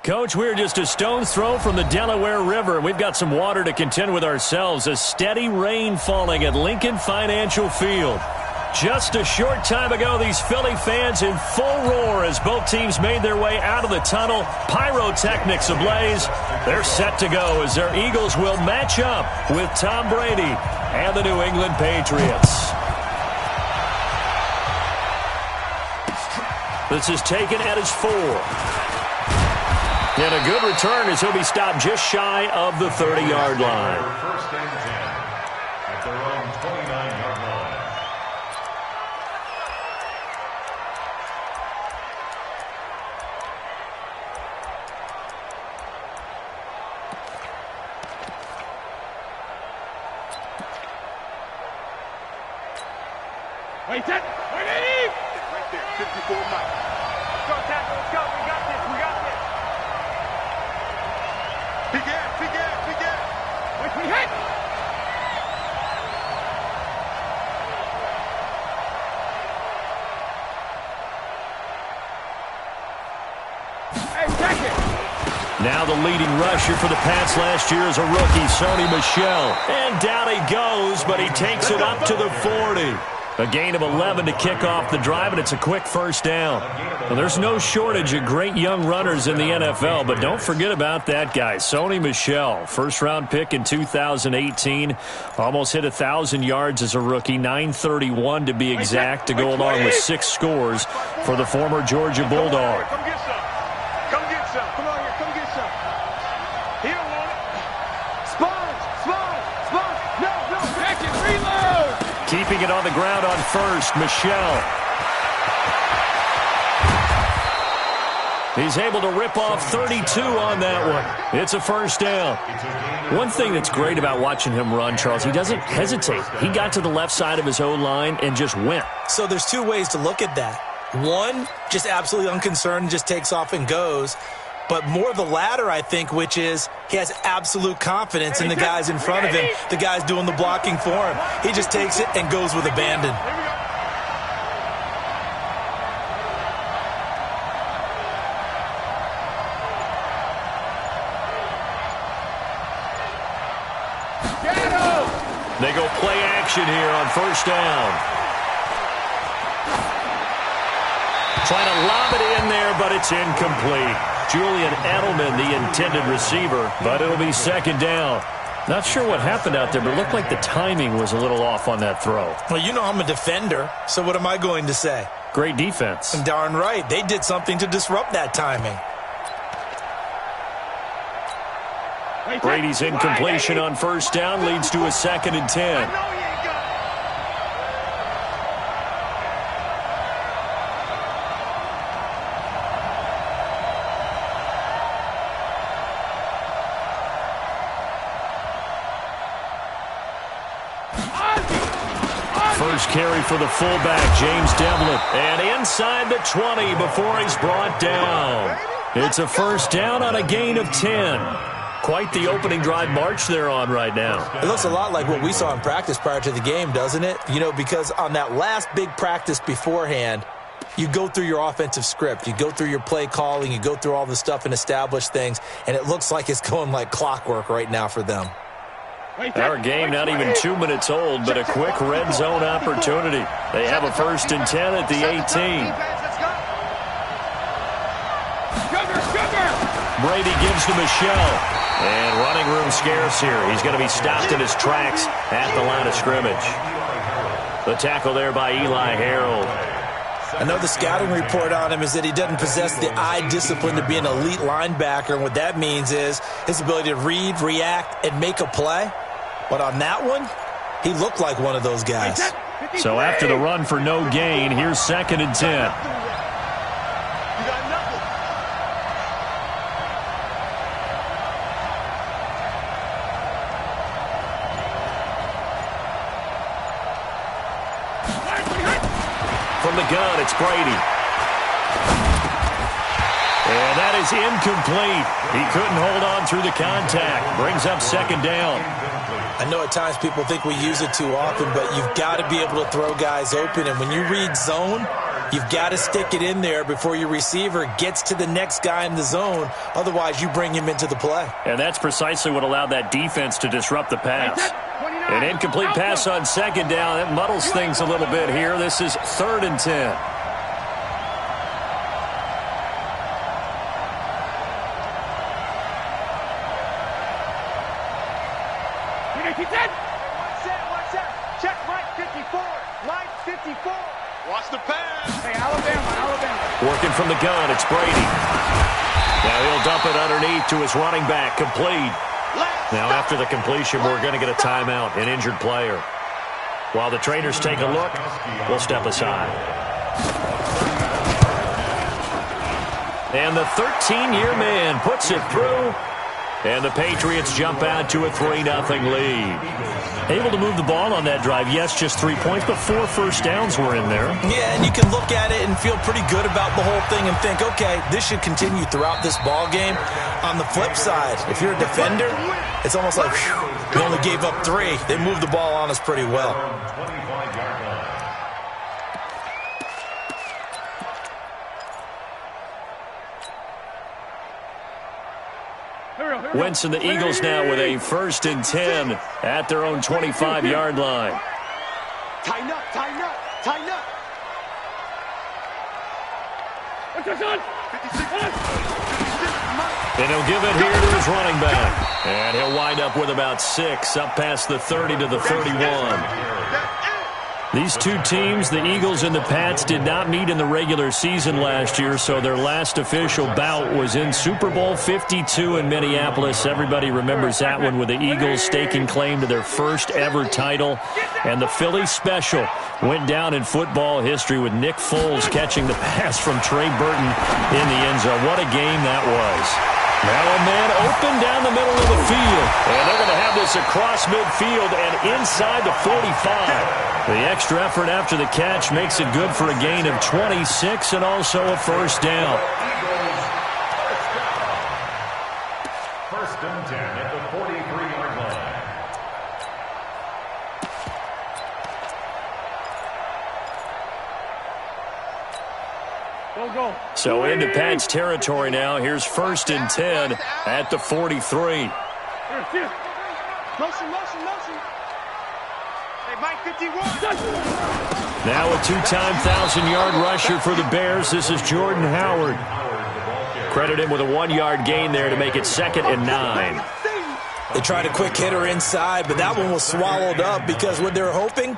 Coach, we're just a stone's throw from the Delaware River, and we've got some water to contend with ourselves. A steady rain falling at Lincoln Financial Field. Just a short time ago, these Philly fans in full roar as both teams made their way out of the tunnel. Pyrotechnics ablaze. They're set to go as their Eagles will match up with Tom Brady and the New England Patriots. This is taken at his 4. And a good return as he'll be stopped just shy of the 30-yard line. First and 10 at their own 29-yard line. Wait, set. Wait, right there, 54 miles. Let's go, tackle. Let's go. We got this. We got this. Big ass, big ass, big ass. Wait, we hit. Hey, check it. Now the leading rusher for the Pats last year is a rookie, Sony Michel. And down he goes, but he takes it up to the 40. A gain of 11 to kick off the drive, and it's a quick first down. Well, there's no shortage of great young runners in the NFL, but don't forget about that guy, Sony Michel. First-round pick in 2018. Almost hit 1,000 yards as a rookie, 931 to be exact, to go along with 6 scores for the former Georgia Bulldog. Come get some. Come get some. Come on here. Come get some. He don't want it. Sponge. No. Back and reload. Keeping it on the ground on first, Michel. He's able to rip off 32 on that one. It's a first down. One thing that's great about watching him run, Charles, he doesn't hesitate. He got to the left side of his own line and just went. So there's 2 ways to look at that. One, just absolutely unconcerned, just takes off and goes. But more the latter, I think, which is he has absolute confidence in the guys in front of him, the guys doing the blocking for him. He just takes it and goes with abandon. They go play action here on first down. Trying to lob it in there, but it's incomplete. Julian Edelman, the intended receiver, but it'll be second down. Not sure what happened out there, but it looked like the timing was a little off on that throw. Well, you know I'm a defender, so what am I going to say? Great defense. And darn right, they did something to disrupt that timing. Brady's incompletion on first down leads to a 2nd and 10. First carry for the fullback, James Devlin. And inside the 20 before he's brought down. It's a first down on a gain of 10. Quite the opening drive march they're on right now. It looks a lot like what we saw in practice prior to the game, doesn't it? You know, because on that last big practice beforehand, you go through your offensive script. You go through your play calling. You go through all the stuff and establish things. And it looks like it's going like clockwork right now for them. Our game not even 2 minutes old, but a quick red zone opportunity. They have a 1st and 10 at the 18. Brady gives to Michel. And running room scarce here. He's going to be stopped in his tracks at the line of scrimmage. The tackle there by Eli Harold. I know the scouting report on him is that he doesn't possess the eye discipline to be an elite linebacker. And what that means is his ability to read, react, and make a play. But on that one, he looked like one of those guys. So after the run for no gain, here's 2nd and 10. From the gun, it's Brady. And that is incomplete. He couldn't hold on through the contact. Brings up 2nd down. I know at times people think we use it too often, but you've got to be able to throw guys open. And when you read zone, You've got to stick it in there before your receiver gets to the next guy in the zone. Otherwise, you bring him into the play. And that's precisely what allowed that defense to disrupt the pass. An incomplete pass on second down. That muddles things a little bit here. This is 3rd and 10. What's that? Check Mike 54. Mike 54. Watch the pass. Hey, Alabama. Working from the gun, it's Brady. Now he'll dump it underneath to his running back, complete. Now after the completion, we're going to get a timeout, an injured player. While the trainers take a look, we'll step aside. And the 13-year man puts it through. And the Patriots jump out to a 3-0 lead. Able to move the ball on that drive. Yes, just 3 points, but 4 first downs were in there. Yeah, and you can look at it and feel pretty good about the whole thing and think, okay, this should continue throughout this ball game. On the flip side, if you're a defender, it's almost like, whew, we only gave up 3. They moved the ball on us pretty well. Wentz and the Eagles now with a 1st and 10 at their own 25-yard line. Tighten up. And he'll give it here to his running back. And he'll wind up with about 6, up past the 30 to the 31. These two teams, the Eagles and the Pats, did not meet in the regular season last year, so their last official bout was in Super Bowl 52 in Minneapolis. Everybody remembers that one with the Eagles staking claim to their first ever title. And the Philly special went down in football history with Nick Foles catching the pass from Trey Burton in the end zone. What a game that was. Now a man open down the middle of the field. And they're going to have this across midfield and inside the 45. The extra effort after the catch makes it good for a gain of 26 and also a first down. First and 10 at the 43-yard line. Go. So into Pat's territory now. Here's 1st and 10 at the 43. Motion. Hey, Mike 51. Now a 2-time 1,000-yard rusher for the Bears. This is Jordan Howard. Credit him with a 1-yard gain there to make it 2nd and 9. They tried a quick hitter inside, but that one was swallowed up because what they're hoping,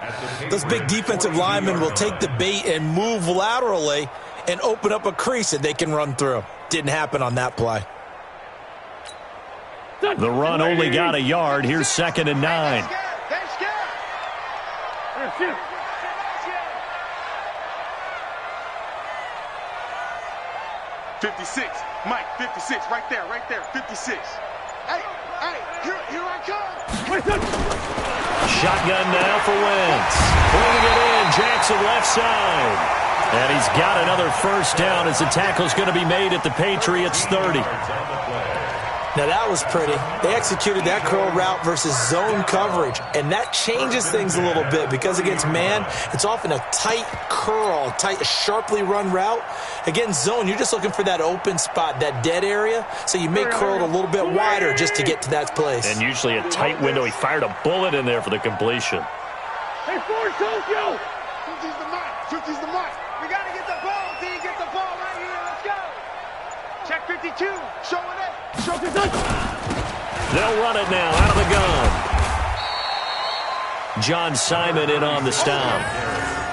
those big defensive linemen will take the bait and move laterally and open up a crease that they can run through. Didn't happen on that play. The run only got a yard. Here's 2nd and 9. 56. Mike, 56. Right there. 56. Hey, here I come. Shotgun now for Wentz. Bringing it in, Jackson left side. And he's got another first down as the tackle's going to be made at the Patriots' 30. Now that was pretty. They executed that curl route versus zone coverage, and that changes things a little bit because against man, it's often a tight curl, tight, sharply run route. Against zone, you're just looking for that open spot, that dead area, so you may curl it a little bit wider just to get to that place. And usually a tight window. He fired a bullet in there for the completion. Hey, Ford, Tokyo! 50's the mark. We got to get the ball. D, get the ball right here. Let's go. Check 52. Showing it. They'll run it now out of the gun. John Simon in on the stop.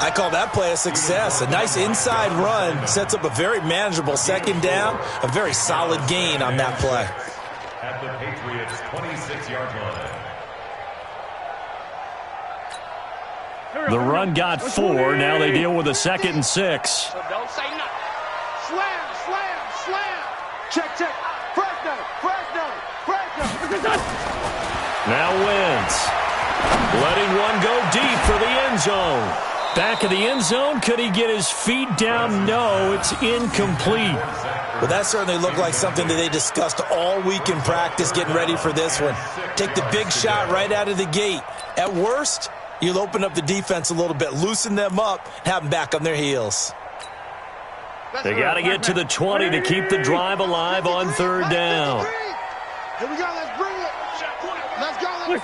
I call that play a success. A nice inside run sets up a very manageable 2nd down. A very solid gain on that play. At the Patriots' 26-yard line. The run got 4. Now they deal with a 2nd and 6. So don't say nothing. Slam. Check. Fresno. Now Wentz. Letting one go deep for the end zone. Back of the end zone. Could he get his feet down? No, it's incomplete. Well, that certainly looked like something that they discussed all week in practice getting ready for this one. Take the big shot right out of the gate. At worst, you'll open up the defense a little bit, loosen them up, and have them back on their heels. They got to get to the 20 to keep the drive alive on third down. Here we go. Let's bring it. Let's go. Let's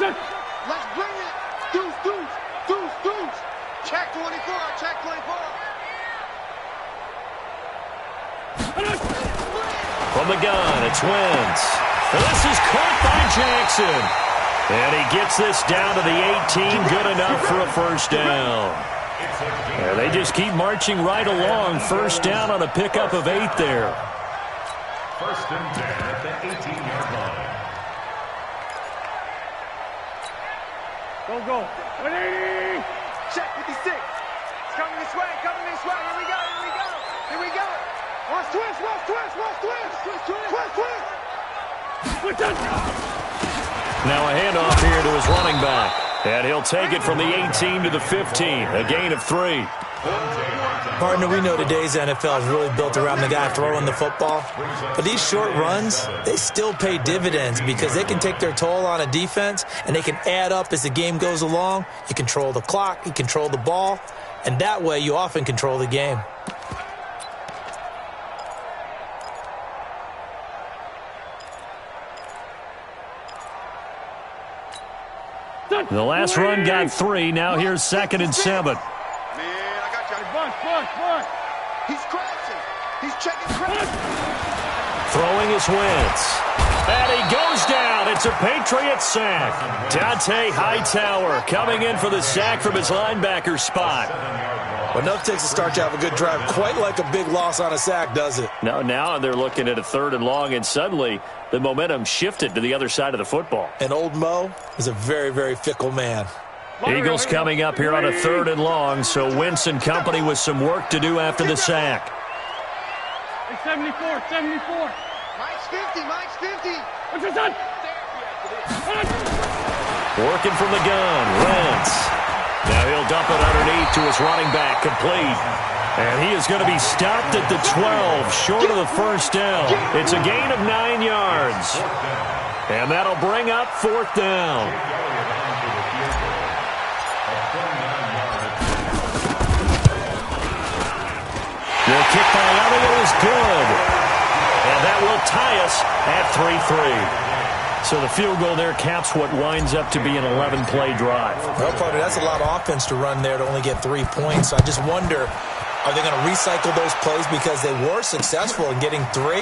bring it. Deuce, deuce, deuce, deuce. Check 24. Check 24. From the gun, it's Wentz. This is caught by Jackson. And he gets this down to the 18, good enough for a first down. And they just keep marching right along. First down on a pickup of 8 there. First and 10 at the 18-yard line. Go. 180. Check 56. It's coming this way. Here we go. Here we go. Watch twist. Now a handoff here to his running back. And he'll take it from the 18 to the 15. A gain of 3. Partner, we know today's NFL is really built around the guy throwing the football. But these short runs, they still pay dividends because they can take their toll on a defense and they can add up as the game goes along. You control the clock, you control the ball, and that way you often control the game. The last run got 3. Now here's 2nd and 7. Man, I got you. Bunch. He's crashing. He's checking crash. Throwing his Wentz. And he goes down. It's a Patriots sack. Dante Hightower coming in for the sack from his linebacker spot. Well, enough takes to start to have a good drive. Quite like a big loss on a sack, does it? Now they're looking at a 3rd and long, and suddenly the momentum shifted to the other side of the football. And old Mo is a very, very fickle man. Eagles coming up here on a 3rd and long, so Wentz and company with some work to do after the sack. 74. Mike's 50. What's your son? Working from the gun, Wentz. Now he'll dump it underneath to his running back, complete. And he is going to be stopped at the 12, short of the first down. It's a gain of 9 yards. And that'll bring up 4th down. The kick by Elliott is good. And that will tie us at 3-3. So the field goal there caps what winds up to be an 11-play drive. Well, partner, that's a lot of offense to run there to only get 3 points. So I just wonder, are they going to recycle those plays because they were successful in getting 3?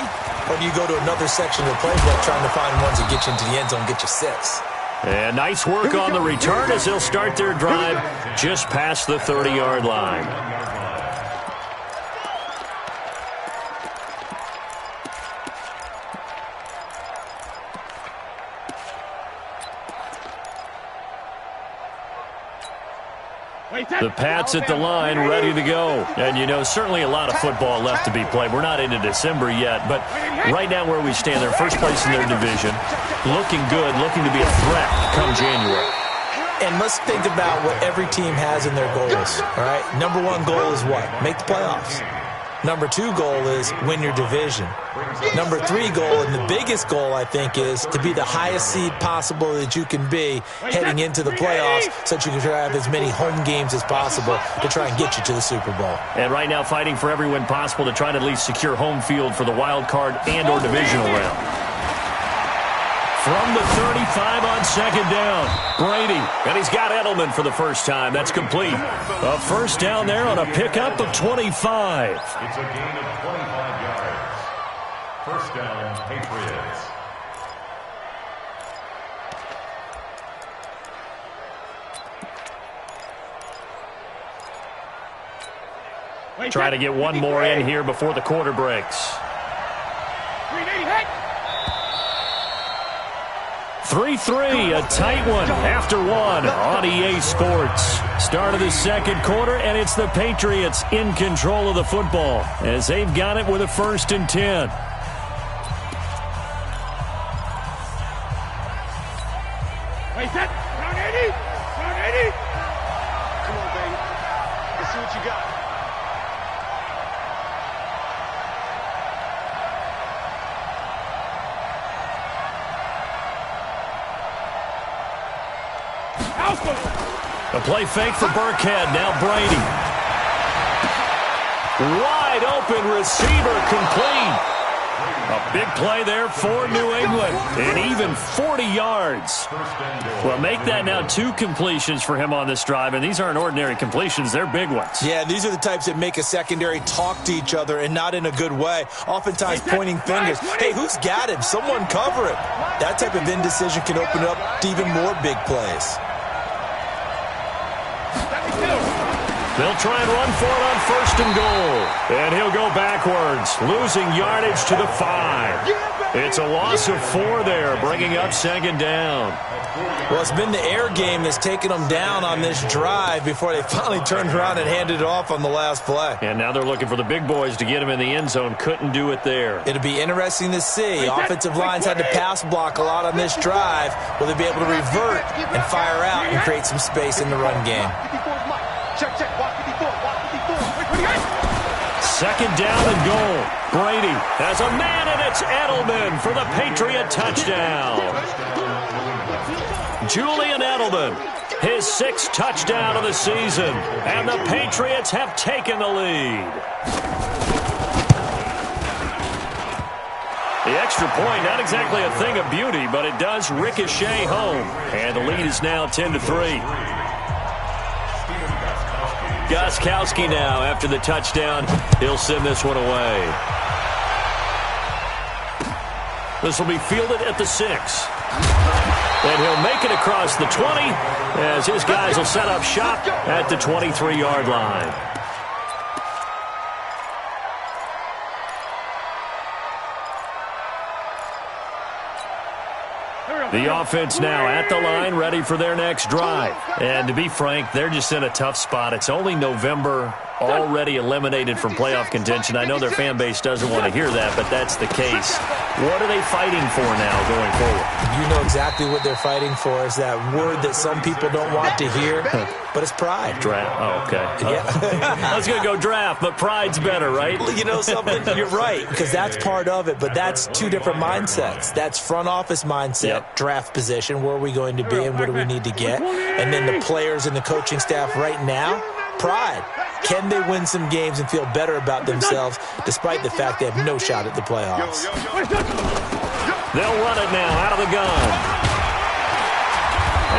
Or do you go to another section of the playbook trying to find ones that get you into the end zone, get you 6? And nice work on the return as they'll start their drive just past the 30-yard line. The Pats at the line, ready to go. And, you know, certainly a lot of football left to be played. We're not into December yet, but right now where we stand, they're first place in their division, looking good, looking to be a threat come January. And let's think about what every team has in their goals, all right? Number 1 goal is what? Make the playoffs. Number 2 goal is win your division. Number 3 goal, and the biggest goal, I think, is to be the highest seed possible that you can be heading into the playoffs so that you can try to have as many home games as possible to try and get you to the Super Bowl. And right now fighting for every win possible to try to at least secure home field for the wild card and or divisional round. From the 35 on 2nd down, Brady. And he's got Edelman for the first time. That's complete. A first down there on a pickup of 25. It's a gain of 25 yards. First down, Patriots. Try to get one more in here before the quarter breaks. 3-3, a tight one after 1 on EA Sports. Start of the 2nd quarter, and it's the Patriots in control of the football as they've got it with a 1st and 10. Wait, set. Round 80. Come on, baby. Let's see what you got. A play fake for Burkhead. Now Brady. Wide open receiver, complete. A big play there for New England, and even 40 yards. Well, make that now 2 completions for him on this drive, and these aren't ordinary completions. They're big ones. Yeah, these are the types that make a secondary talk to each other and not in a good way, oftentimes pointing fingers. Hey, who's got him? Someone cover it. That type of indecision can open up to even more big plays. They'll try and run for it on 1st and goal. And he'll go backwards, losing yardage to the 5. It's a loss of 4 there, bringing up 2nd down. Well, it's been the air game that's taken them down on this drive before they finally turned around and handed it off on the last play. And now they're looking for the big boys to get him in the end zone. Couldn't do it there. It'll be interesting to see. Offensive lines had to pass block a lot on this drive. Will they be able to revert and fire out and create some space in the run game? Check, check. Watch 54. Watch 54. 2nd down and goal. Brady has a man, and it's Edelman for the Patriot touchdown. Julian Edelman, his 6th touchdown of the season, and the Patriots have taken the lead. The extra point, not exactly a thing of beauty, but it does ricochet home, and the lead is now 10-3. Gostkowski now, after the touchdown, he'll send this one away. This will be fielded at the 6. And he'll make it across the 20 as his guys will set up shop at the 23-yard line. The offense now at the line, ready for their next drive. And to be frank, they're just in a tough spot. It's only November, already eliminated from playoff contention. I know their fan base doesn't want to hear that, but that's the case. What are they fighting for now going forward? You know exactly what they're fighting for. Is that word that some people don't want to hear, but it's pride. Draft. Oh, okay. Yeah. I was going to go draft, but pride's better, right? You know something? You're right, because that's part of it, but that's 2 different mindsets. That's front office mindset, draft position, where are we going to be and what do we need to get? And then the players and the coaching staff right now, pride. Can they win some games and feel better about themselves despite the fact they have no shot at the playoffs? They'll run it now out of the gun.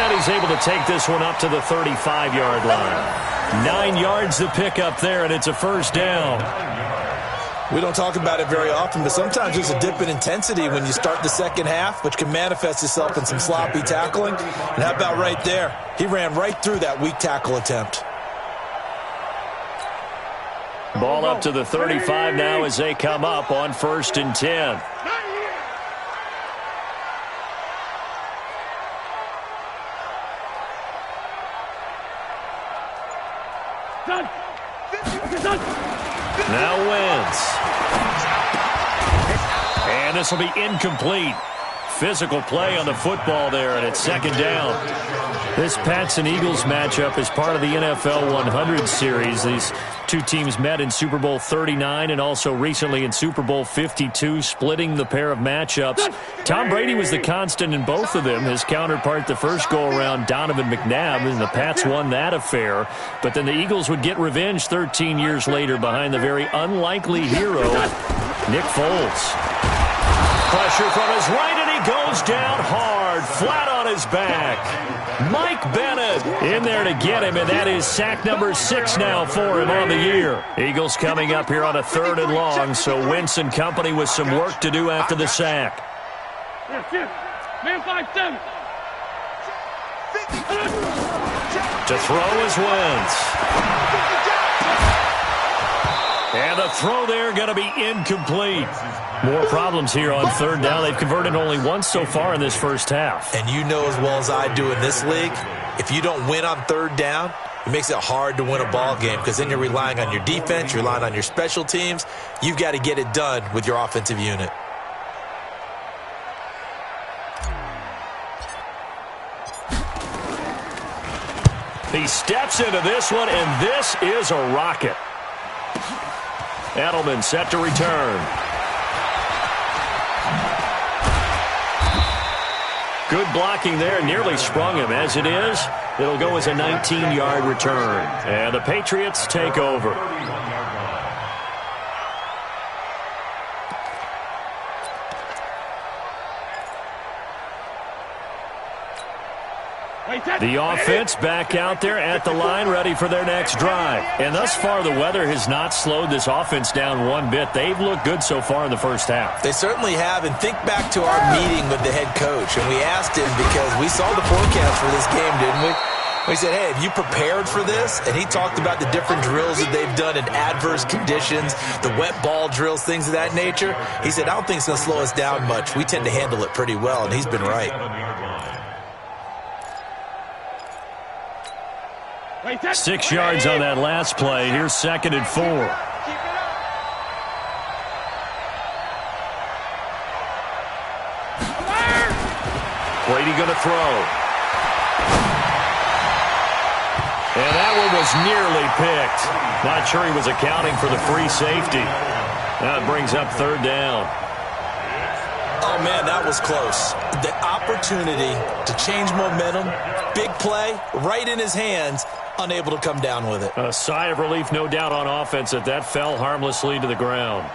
And he's able to take this one up to the 35-yard line. 9 yards to pick up there, and it's a 1st down. We don't talk about it very often, but sometimes there's a dip in intensity when you start the second half, which can manifest itself in some sloppy tackling. And how about right there? He ran right through that weak tackle attempt. Ball up to the 35 now as they come up on 1st and 10. Now Wentz. And this will be incomplete. Physical play on the football there, and it's 2nd down. This Pats and Eagles matchup is part of the NFL 100 series. These 2 teams met in Super Bowl 39 and also recently in Super Bowl 52, splitting the pair of matchups. Tom Brady was the constant in both of them. His counterpart the first go-around, Donovan McNabb, and the Pats won that affair. But then the Eagles would get revenge 13 years later behind the very unlikely hero, Nick Foles. Pressure from his right, and he goes down hard, flat on his back. Mike Bennett in there to get him, and that is sack number 6 now for him on the year. Eagles coming up here on a 3rd and long, so Wentz and company with some work to do after the sack. Man 5-7. To throw is Wentz. And the throw there going to be incomplete. More problems here on 3rd down. They've converted only once so far in this first half. And you know as well as I do in this league, if you don't win on 3rd down, it makes it hard to win a ball game because then you're relying on your defense, you're relying on your special teams. You've got to get it done with your offensive unit. He steps into this one, and this is a rocket. Edelman set to return. Good blocking there, nearly sprung him. As it is, it'll go as a 19-yard return. And the Patriots take over. The offense back out there at the line, ready for their next drive. And thus far, the weather has not slowed this offense down one bit. They've looked good so far in the first half. They certainly have. And think back to our meeting with the head coach. And we asked him, because we saw the forecast for this game, didn't we? We said, hey, have you prepared for this? And he talked about the different drills that they've done in adverse conditions, the wet ball drills, things of that nature. He said, I don't think it's going to slow us down much. We tend to handle it pretty well, and he's been right. 6 yards on that last play. Here's 2nd and 4. Brady going to throw. And that one was nearly picked. Not sure he was accounting for the free safety. Now it brings up 3rd down. Oh, man, that was close. The opportunity to change momentum, big play, right in his hands, unable to come down with it. A sigh of relief, no doubt, on offense that fell harmlessly to the ground.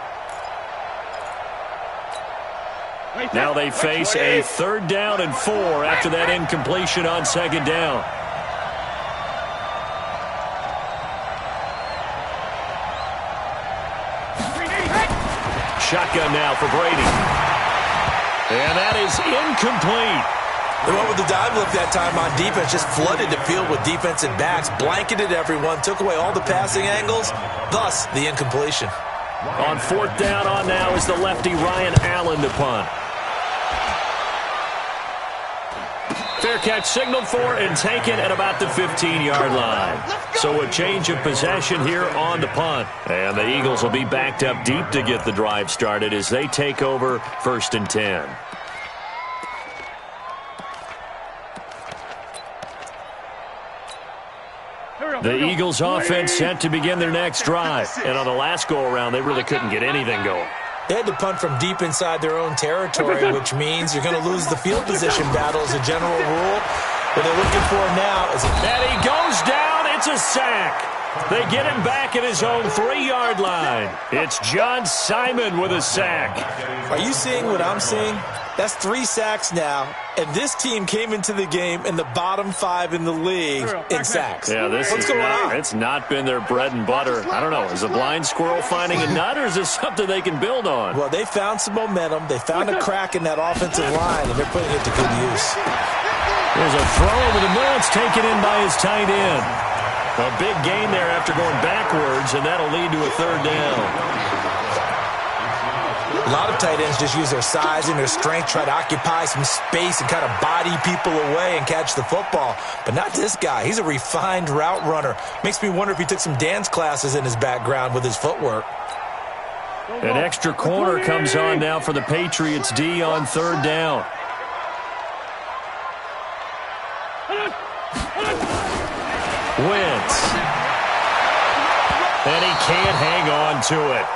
Now they face a 3rd down and 4 after that incompletion on 2nd down. Shotgun now for Brady. And that is incomplete. They went with the dive look that time on defense, just flooded the field with defensive backs, blanketed everyone, took away all the passing angles, thus the incompletion. On 4th down on now is the lefty Ryan Allen to punt. Fair catch signaled for and taken at about the 15-yard line. So a change of possession here on the punt. And the Eagles will be backed up deep to get the drive started as they take over 1st and 10. The Eagles offense set to begin their next drive. And on the last go-around, they really couldn't get anything going. They had to punt from deep inside their own territory, which means you're going to lose the field position battle as a general rule. What they're looking for now is... And he goes down. It's a sack. They get him back at his own 3-yard line. It's John Simon with a sack. Are you seeing what I'm seeing? That's 3 sacks now, and this team came into the game in the bottom 5 in the league in sacks. Yeah, what's going on? It's not been their bread and butter. I don't know. Is a blind squirrel finding a nut, or is this something they can build on? Well, they found some momentum. They found a crack in that offensive line, and they're putting it to good use. There's a throw over the middle. It's taken in by his tight end. A big gain there after going backwards, and that'll lead to a 3rd down. A lot of tight ends just use their size and their strength, try to occupy some space and kind of body people away and catch the football. But not this guy. He's a refined route runner. Makes me wonder if he took some dance classes in his background with his footwork. An extra corner comes on now for the Patriots D on 3rd down. Wentz. And he can't hang on to it.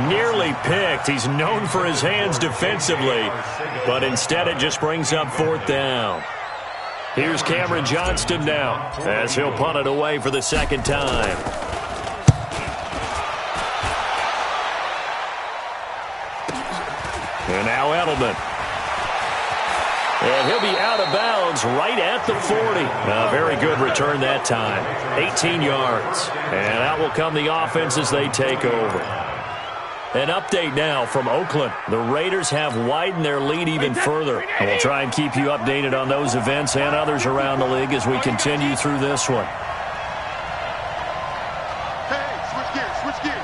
Nearly picked. He's known for his hands defensively, but instead it just brings up 4th down. Here's Cameron Johnston now as he'll punt it away for the 2nd time. And now Edelman. And he'll be out of bounds right at the 40. A very good return that time. 18 yards. And out will come the offense as they take over. An update now from Oakland. The Raiders have widened their lead even further. And we'll try and keep you updated on those events and others around the league as we continue through this one. Hey, switch gears, switch gears.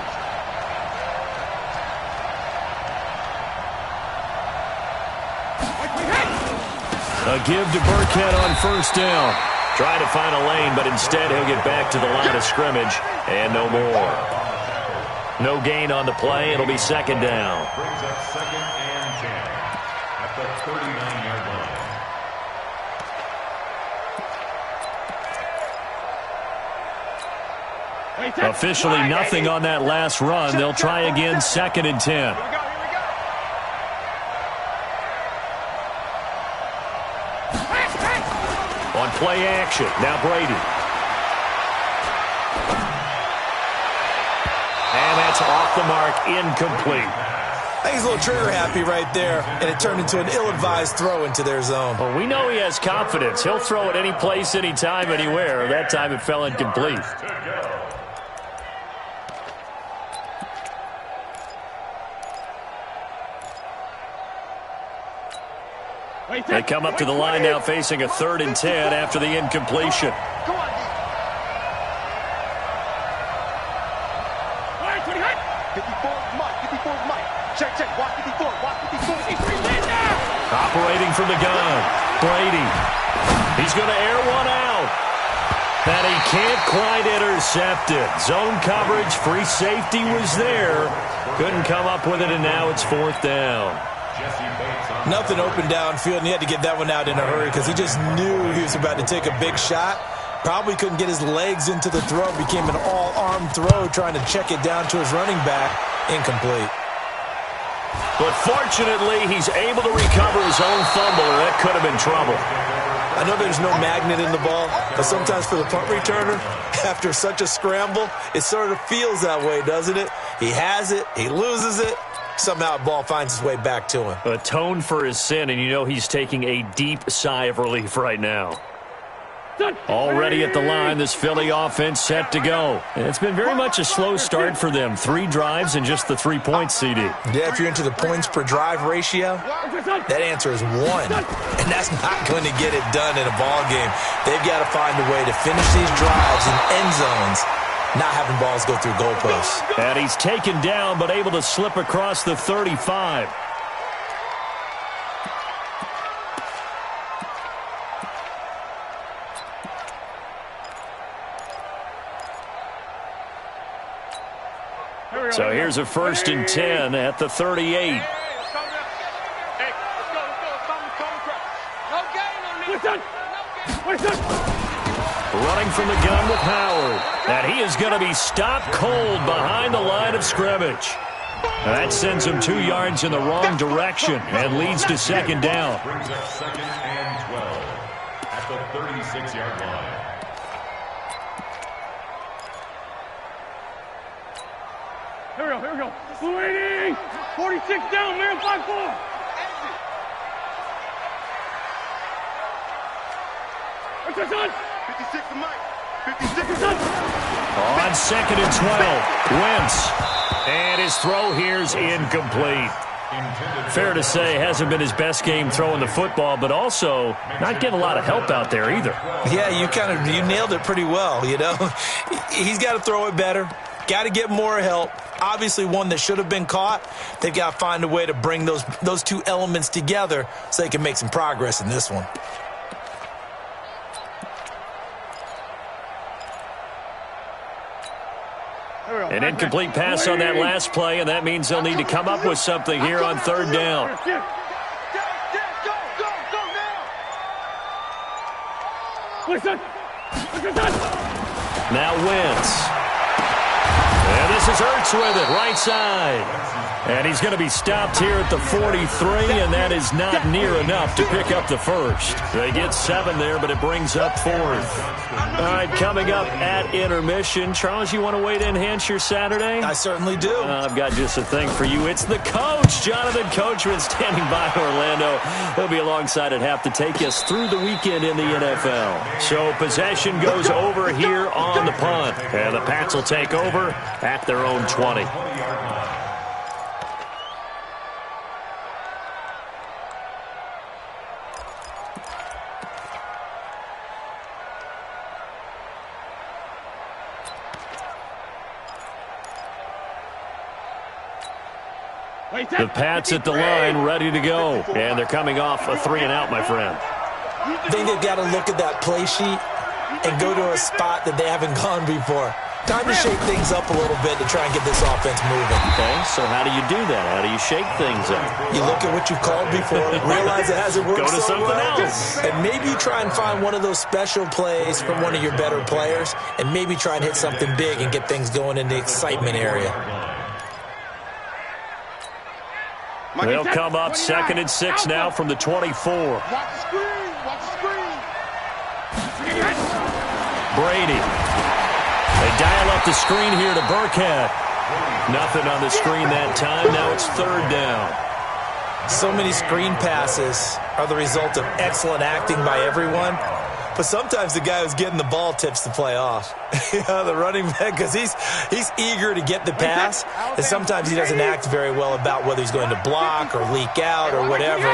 A give to Burkhead on 1st down. Trying to find a lane, but instead he'll get back to the line of scrimmage and no more. No gain on the play. It'll be 2nd down. Brings up 2nd and 10 at the 39-yard line. Officially nothing on that last run. They'll try again 2nd and 10. On play action, now Brady. And that's off the mark, incomplete. I think he's a little trigger happy right there, and it turned into an ill-advised throw into their zone. Well, we know he has confidence. He'll throw it any place, anytime, anywhere. That time it fell incomplete. They come up to the line now facing a 3rd and 10 after the incompletion. Come on, D. 54's Mike. 54's Mike. Check. Watch 54. Watch 54. Operating from the gun. Brady. He's going to air one out. And he can't quite intercept it. Zone coverage, free safety was there. Couldn't come up with it, and now it's 4th down. Nothing open downfield, and he had to get that one out in a hurry because he just knew he was about to take a big shot. Probably couldn't get his legs into the throw. Became an all-arm throw trying to check it down to his running back. Incomplete. But fortunately, he's able to recover his own fumble, or that could have been trouble. I know there's no magnet in the ball, but sometimes for the punt returner, after such a scramble, it sort of feels that way, doesn't it? He has it, he loses it. Somehow the ball finds its way back to him. Atone for his sin, and you know he's taking a deep sigh of relief right now. Already at the line, this Philly offense set to go. And it's been very much a slow start for them. 3 drives and just the 3 points, CD. Yeah, if you're into the points per drive ratio, that answer is 1. And that's not going to get it done in a ball game. They've got to find a way to finish these drives in end zones, not having balls go through goalposts. And he's taken down, but able to slip across the 35. So here's a 1st and 10 at the 38. Running from the gun with Howard. And he is going to be stopped cold behind the line of scrimmage. And that sends him 2 yards in the wrong direction and leads to 2nd down. Brings up 2nd and 12 at the 36-yard line. Here we go. 280. 46 down, man. 5-4. What's your son? 56 to Mike. 56 to On 2nd and 12, Wentz. And his throw here's incomplete. Fair to say, hasn't been his best game throwing the football, but also not getting a lot of help out there either. Yeah, you nailed it pretty well, you know. He's got to throw it better. Got to get more help. Obviously one that should have been caught. They've got to find a way to bring those 2 elements together so they can make some progress in this one. An incomplete pass on that last play, and that means they'll need to come up with something here on 3rd down. Now Wentz. And this is Ertz with it, right side. And he's going to be stopped here at the 43, and that is not near enough to pick up the 1st. They get 7 there, but it brings up 4th. All right, coming up at intermission. Charles, you want to wait to enhance your Saturday? I certainly do. I've got just a thing for you. It's the coach, Jonathan Coachman, standing by Orlando. He'll be alongside at half to take us through the weekend in the NFL. So possession goes over here on the punt, and the Pats will take over at their own 20. The Pats at the line, ready to go. And they're coming off a 3-and-out, my friend. I think they've got to look at that play sheet and go to a spot that they haven't gone before. Time to shake things up a little bit to try and get this offense moving. Okay, so how do you do that? How do you shake things up? You look at what you've called before, realize it hasn't worked Go to so something well, else. and maybe try and find one of those special plays from one of your better players, and maybe try and hit something big and get things going in the excitement area. They'll come up 2nd and 6 now from the 24. Watch the screen. Watch the screen. Brady. They dial up the screen here to Burkhead. Nothing on the screen that time. Now it's third down. So many screen passes are the result of excellent acting by everyone. But sometimes the guy who's getting the ball tips the play off. The running back, because he's eager to get the pass, and sometimes he doesn't act very well about whether he's going to block or leak out or whatever.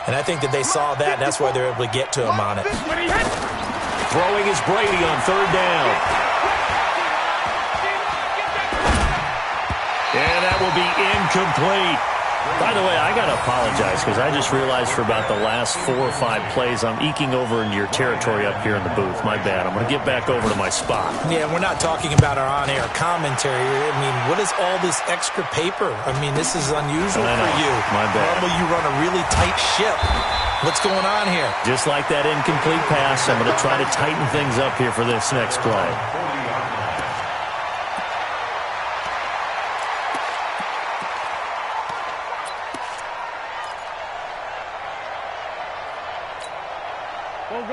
And I think that they saw that, and that's why they're able to get to him on it. Throwing is Brady on third down. And that will be incomplete. By the way, I got to apologize because I just realized for about the last 4 or 5 plays, I'm eking over into your territory up here in the booth. My bad. I'm going to get back over to my spot. Yeah, we're not talking about our on-air commentary. I mean, what is all this extra paper? I mean, this is unusual for you. My bad. Normally you run a really tight ship. What's going on here? Just like that incomplete pass, I'm going to try to tighten things up here for this next play.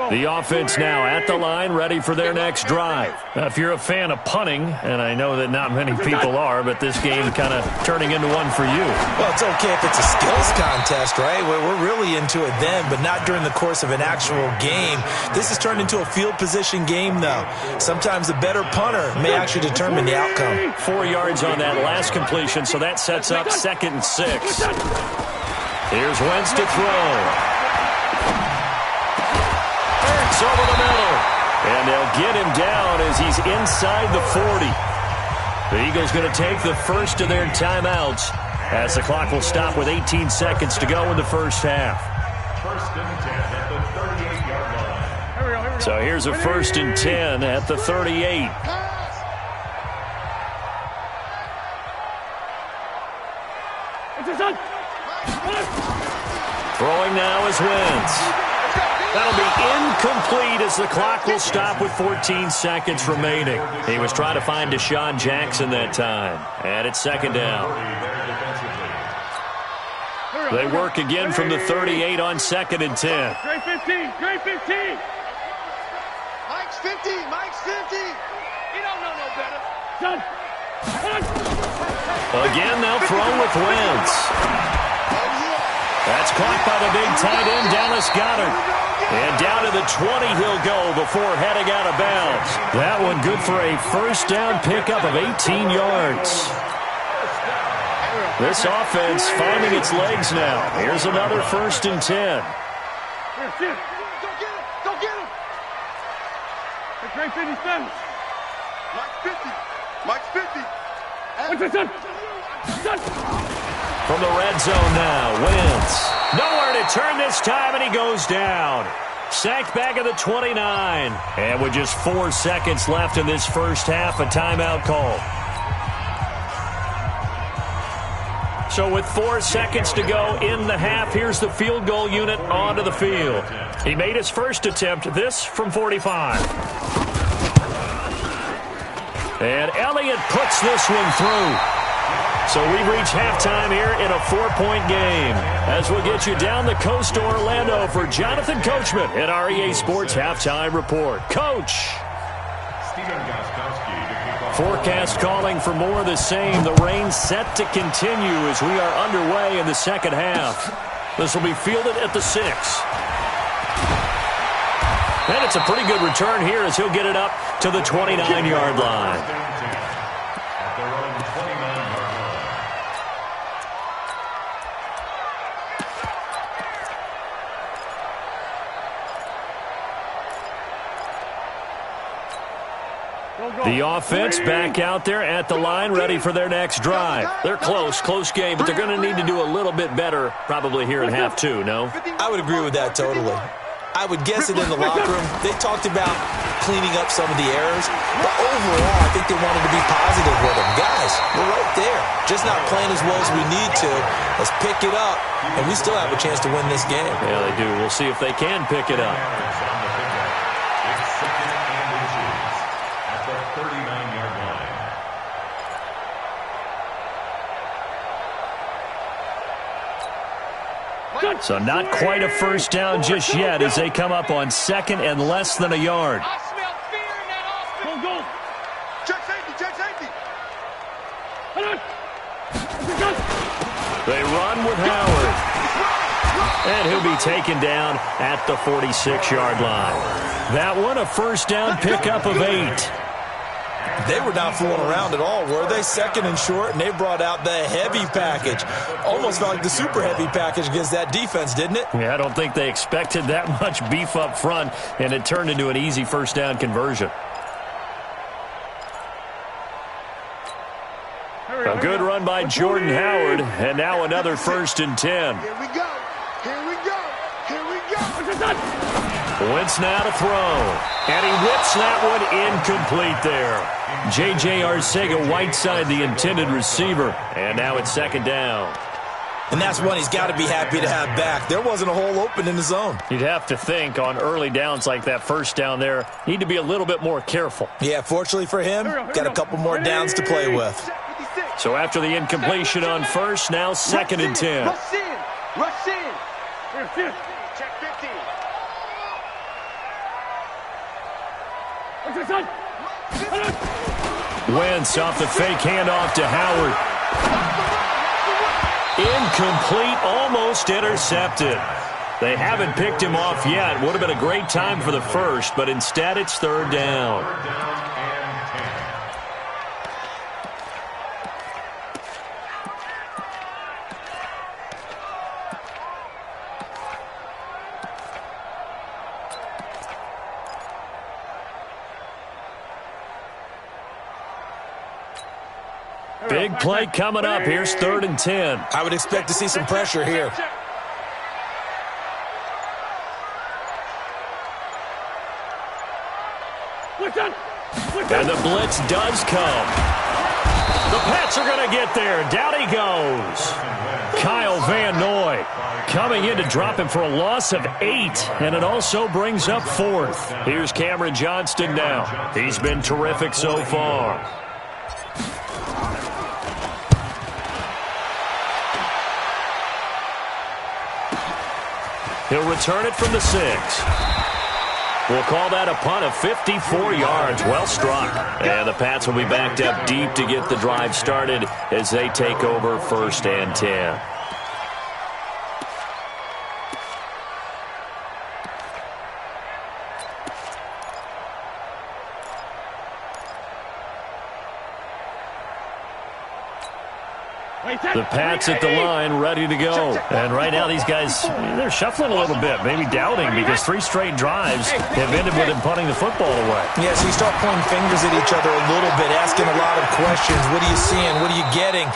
The offense now at the line, ready for their next drive. Now, if you're a fan of punting, and I know that not many people are, but this game kind of turning into one for you. Well, it's okay if it's a skills contest, right? We're really into it then, but not during the course of an actual game. This has turned into a field position game, though. Sometimes a better punter may actually determine the outcome. 4 yards on that last completion, so that sets up 2nd and 6. Here's Wentz to throw. Over the middle, and they'll get him down as he's inside the 40. The Eagles going to take the first of their timeouts as the clock will stop with 18 seconds to go in the first half. First and 10 at the 38-yard line. So here's a 1st and 10 at the 38. Throwing now is Wentz. That'll be incomplete as the clock will stop with 14 seconds remaining. He was trying to find Deshaun Jackson that time. And it's 2nd down. They work again from the 38 on 2nd and 10. Great 15, great 15. Mike's 50, Mike's 50. He don't know no better. Done. Again, they'll throw with Wentz. That's caught by the big tight end, Dallas Goedert. And down to the 20 he'll go before heading out of bounds. That one good for a first down pickup of 18 yards. This offense finding its legs now. Here's another 1st and 10. Go get him. Go get him. The great 57. Mike's 50. Mike's 50. What's this, son? From the red zone now, Wentz. Nowhere to turn this time, and he goes down. Sacked back at the 29. And with just 4 seconds left in this first half, a timeout call. So with 4 seconds to go in the half, here's the field goal unit onto the field. He made his first attempt, this from 45. And Elliott puts this one through. So we've reached halftime here in a 4-point game. As we'll get you down the coast to Orlando for Jonathan Coachman at our EA Sports Halftime Report. Coach. Forecast calling for more of the same. The rain set to continue as we are underway in the second half. This will be fielded at the 6. And it's a pretty good return here as he'll get it up to the 29-yard line. The offense back out there at the line, ready for their next drive. They're close game, but they're going to need to do a little bit better probably here in half 2, no? I would agree with that totally. I would guess that in the locker room, they talked about cleaning up some of the errors, but overall, I think they wanted to be positive with them. Guys, we're right there. Just not playing as well as we need to. Let's pick it up, and we still have a chance to win this game. Yeah, they do. We'll see if they can pick it up. So not quite a first down just yet as they come up on 2nd and less than a yard. I smell fear in that hospital. Go. Check safety, check safety. They run with Howard. And he'll be taken down at the 46-yard line. That one, a first down pickup of 8. They were not fooling around at all, were they? Second and short, and they brought out the heavy package. Almost felt like the super heavy package against that defense, didn't it? Yeah, I don't think they expected that much beef up front, and it turned into an easy first down conversion. A good run by Jordan Howard, and now another 1st and 10. Here we go. Here we go. Here we go. Wentz now to throw, and he whips that one incomplete there. J.J. Arcega-Whiteside, the intended receiver, and now it's 2nd down. And that's one he's got to be happy to have back. There wasn't a hole open in the zone. You'd have to think on early downs like that first down there, need to be a little bit more careful. Yeah, fortunately for him, got a couple more downs to play with. So after the incompletion on first, now 2nd and 10. Rush in. Rush in. Check 15. Wentz off the fake handoff to Howard. Incomplete, almost intercepted. They haven't picked him off yet. Would have been a great time for the first, but instead it's 3rd down. Big play coming up. Here's 3rd and 10. I would expect to see some pressure here. And the blitz does come. The Pats are going to get there. Down he goes. Kyle Van Noy coming in to drop him for a loss of 8. And it also brings up 4th. Here's Cameron Johnston now. He's been terrific so far. He'll return it from the 6. We'll call that a punt of 54 yards. Well struck. And the Pats will be backed up deep to get the drive started as they take over 1st and 10. The Pats at the line, ready to go. And right now these guys, they're shuffling a little bit, maybe doubting, because 3 straight drives have ended with him punting the football away. Yeah, so you start pointing fingers at each other a little bit, asking a lot of questions. What are you seeing? What are you getting?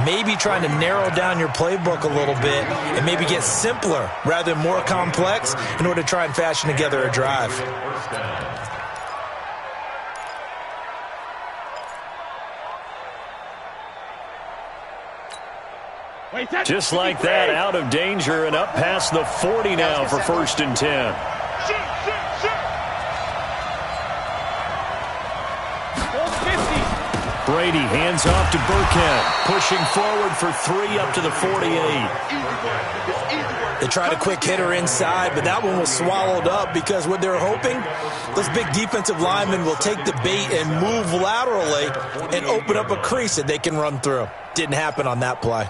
Maybe trying to narrow down your playbook a little bit and maybe get simpler rather than more complex in order to try and fashion together a drive. Just like that, out of danger and up past the 40 now for 1st and 10. Brady hands off to Burkhead, pushing forward for 3 up to the 48. They tried a quick hitter inside, but that one was swallowed up because what they're hoping, those big defensive linemen will take the bait and move laterally and open up a crease that they can run through. Didn't happen on that play.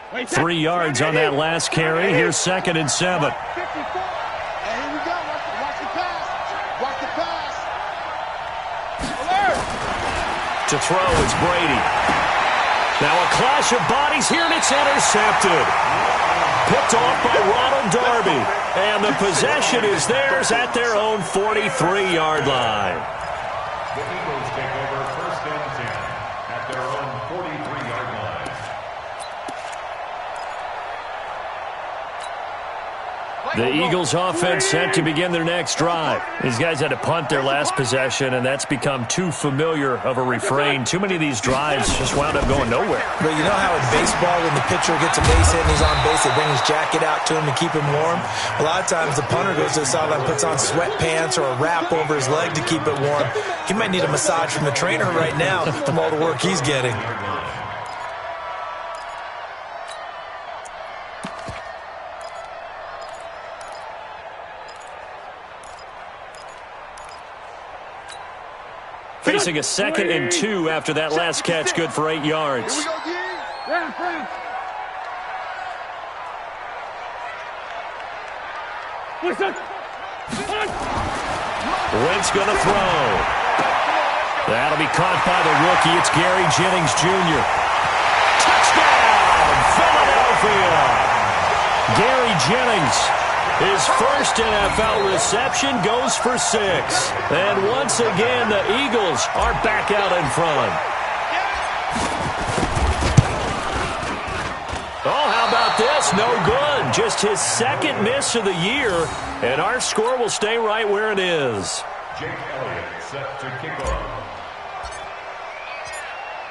3 yards on that last carry. Here's 2nd and 7. And here we go. Watch the pass. Watch the pass. Alert. To throw, it's Brady. Now a clash of bodies here, and it's intercepted. Picked off by Ronald Darby. And the possession is theirs at their own 43-yard line. The Eagles take over 1st and 10 at their own 43-yard line. The Eagles offense set to begin their next drive. These guys had to punt their last possession, and that's become too familiar of a refrain. Too many of these drives just wound up going nowhere. But you know how in baseball, when the pitcher gets a base hit and he's on base, they bring his jacket out to him to keep him warm? A lot of times the punter goes to the sideline, puts on sweatpants or a wrap over his leg to keep it warm. He might need a massage from the trainer right now from all the work he's getting. facing a 2nd and 2 after that last catch, good for 8 yards. Here we go, G. Down. Wentz going to throw. That'll be caught by the rookie. It's Gary Jennings Jr. Touchdown, Philadelphia. Gary Jennings, his first NFL reception, goes for 6. And once again, the Eagles are back out in front. Oh, how about this? No good. Just his 2nd miss of the year, and our score will stay right where it is. Jake Elliott set to kick off.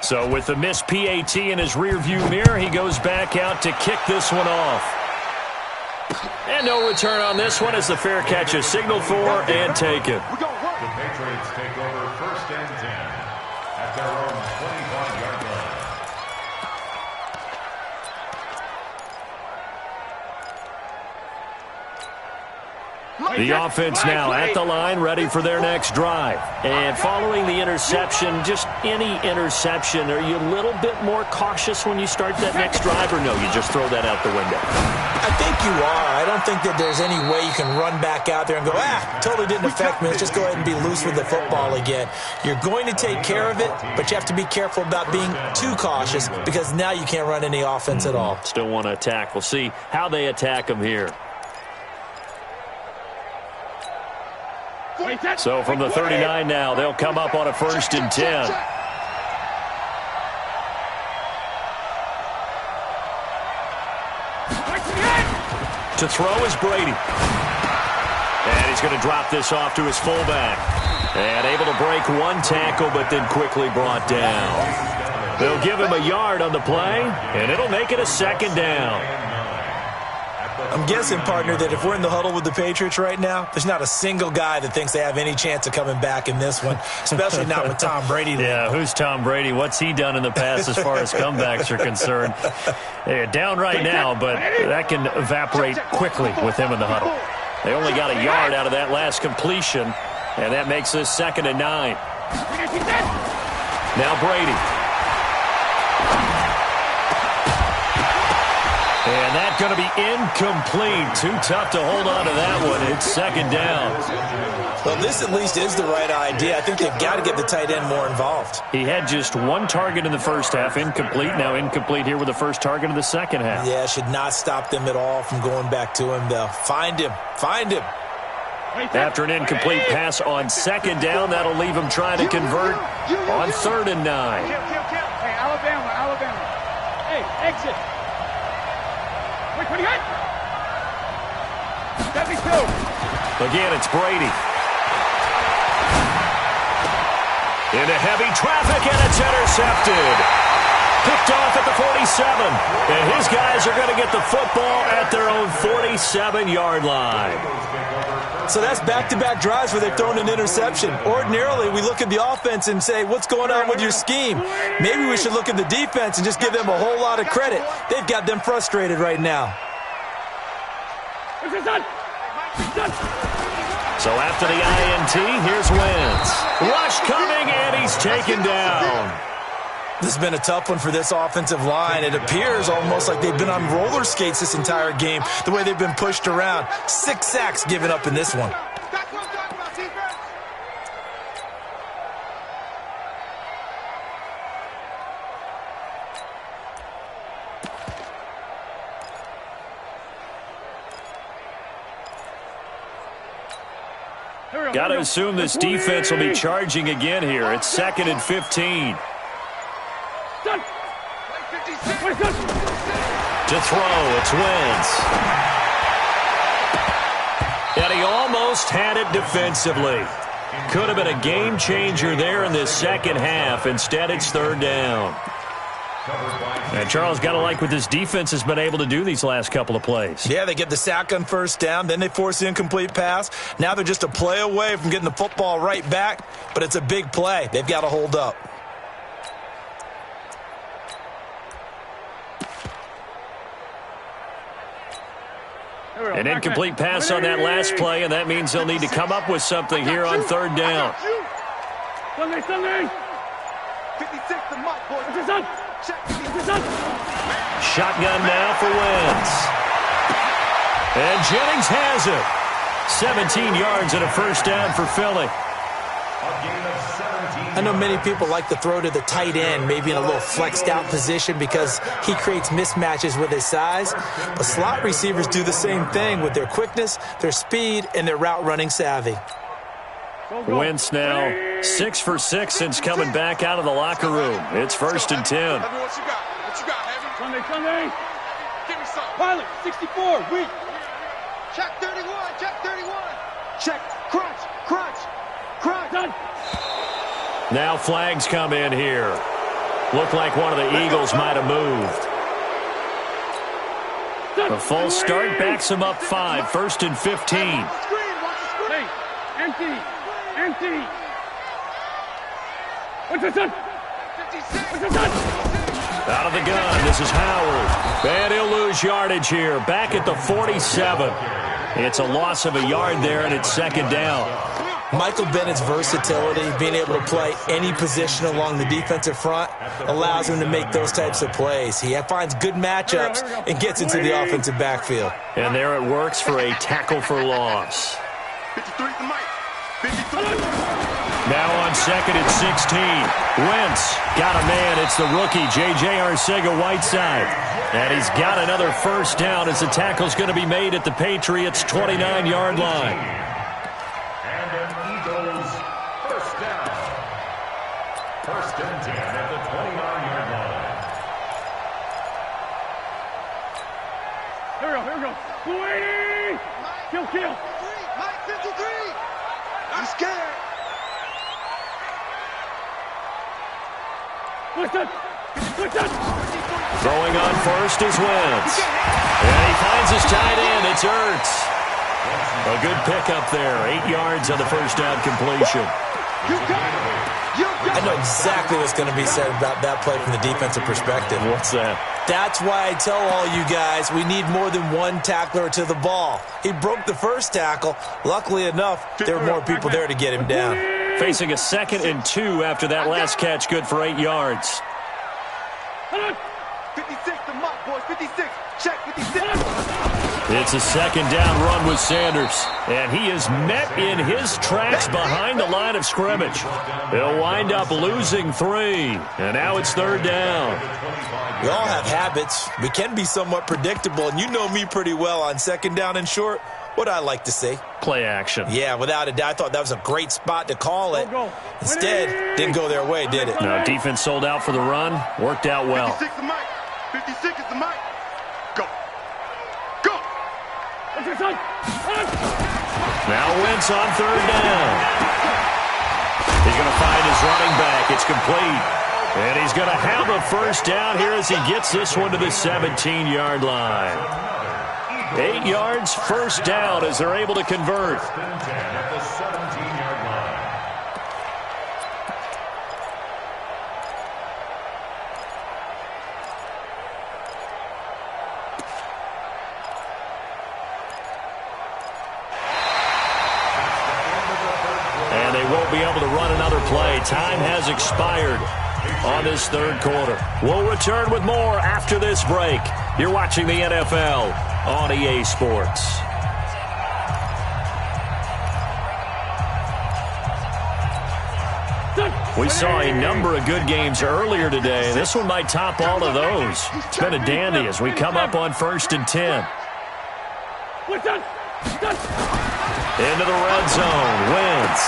So with the missed PAT in his rearview mirror, he goes back out to kick this one off. And no return on this one as the fair catch is signaled for and taken. The Patriots take over 1st and 10 at their own 25-yard line. The offense now at the line, ready for their next drive. And following the interception, just any interception, are you a little bit more cautious when you start that next drive, or no, you just throw that out the window? I think you are. I don't think that there's any way you can run back out there and go, totally didn't affect me. Let's just go ahead and be loose with the football again. You're going to take care of it, but you have to be careful about being too cautious because now you can't run any offense at all. Still want to attack. We'll see how they attack them here. So from the 39 now, they'll come up on a 1st and 10. To throw is Brady. And he's going to drop this off to his fullback. And able to break one tackle, but then quickly brought down. They'll give him a yard on the play, and it'll make it a 2nd down. I'm guessing, partner, that if we're in the huddle with the Patriots right now, there's not a single guy that thinks they have any chance of coming back in this one, especially not with Tom Brady there. Yeah, who's Tom Brady? What's he done in the past as far as comebacks are concerned? They're down right now, but that can evaporate quickly with him in the huddle. They only got a yard out of that last completion, and that makes this 2nd and 9. Now Brady. And that's going to be incomplete. Too tough to hold on to that one. It's 2nd down. Well, this at least is the right idea. I think they've got to get the tight end more involved. He had just one target in the first half, incomplete. Now incomplete here with the first target of the second half. Yeah, should not stop them at all from going back to him, though. Find him. Find him. After an incomplete pass on 2nd down, that'll leave him trying to convert on 3rd and 9. Hey, Alabama. Hey, exit. Wait, Again, it's Brady. Into heavy traffic, and it's intercepted. Picked off at the 47. And his guys are going to get the football at their own 47-yard line. So that's back-to-back drives where they've thrown an interception. Ordinarily, we look at the offense and say, what's going on with your scheme? Maybe we should look at the defense and just give them a whole lot of credit. They've got them frustrated right now. So after the INT, here's Wentz. Rush coming, and he's taken down. This has been a tough one for this offensive line. It appears almost like they've been on roller skates this entire game, the way they've been pushed around. 6 sacks given up in this one. Got to assume this defense will be charging again here. It's 2nd and 15. To throw, it's Wentz. And he almost had it defensively. Could have been a game changer there in this second half. Instead, it's 3rd down. And Charles, got to like what this defense has been able to do these last couple of plays. Yeah, they get the sack on 1st down, then they force the incomplete pass. Now they're just a play away from getting the football right back, but it's a big play. They've got to hold up. An incomplete pass on that last play, and that means they'll need to come up with something here on 3rd down. Sunday. 56 the mic, boys. Check. Shotgun now for Wentz. And Jennings has it. 17 yards and a first down for Philly. I know many people like to throw to the tight end, maybe in a little flexed out position because he creates mismatches with his size. But slot receivers do the same thing with their quickness, their speed, and their route running savvy. Wentz now 6 for 6 since coming back out of the locker room. It's 1st and 10. What you got, Heavy? Sunday. Give me some. Pilot, 64, weak. Check 31. Check, crunch. Done. Now flags come in here. Looked like one of the Eagles might have moved. The false start backs him up 5, 1st and 15. Hey, empty. What's this done? 56. Out of the gun, this is Howard. And he'll lose yardage here. Back at the 47. It's a loss of a yard there, and it's 2nd down. Michael Bennett's versatility, being able to play any position along the defensive front, allows him to make those types of plays. He finds good matchups and gets into the offensive backfield. And there it works for a tackle for loss. 53 the mic. 53. Now on 2nd and 16. Wentz got a man. It's the rookie, J.J. Arcega-Whiteside. And he's got another first down as the tackle's going to be made at the Patriots' 29-yard line. And an Eagles first down. 1st and 10 at the 29-yard line. Here we go. 280. Kill. Mike 53. I'm scared. What's that? Throwing on first is Wentz. And he finds his tight end. It's Ertz. A good pickup there. 8 yards on the first down completion. I know exactly what's going to be said about that play from the defensive perspective. What's that? That's why I tell all you guys we need more than one tackler to the ball. He broke the first tackle. Luckily enough, there were more people there to get him down. Facing a 2nd and 2 after that last catch, good for 8 yards. 56 the mic, boys. 56. Check 56. It's a 2nd down run with Sanders. And he is met in his tracks behind the line of scrimmage. He'll wind up losing 3. And now it's 3rd down. We all have habits. We can be somewhat predictable, and you know me pretty well on 2nd down and short. What I like to see. Play action. Yeah, without a doubt. I thought that was a great spot to call it. Instead, didn't go their way, did it? No, defense sold out for the run. Worked out well. 56 the mic. 56 is the mic. Go. Now Wentz on 3rd down. He's going to find his running back. It's complete. And he's going to have a first down here as he gets this one to the 17-yard line. 8 yards, first down as they're able to convert. At the 17-yard line. And they won't be able to run another play. Time has expired on this 3rd quarter. We'll return with more after this break. You're watching the NFL on EA Sports. We saw a number of good games earlier today. This one might top all of those. It's been a dandy as we come up on 1st and 10. Into the red zone. Wentz.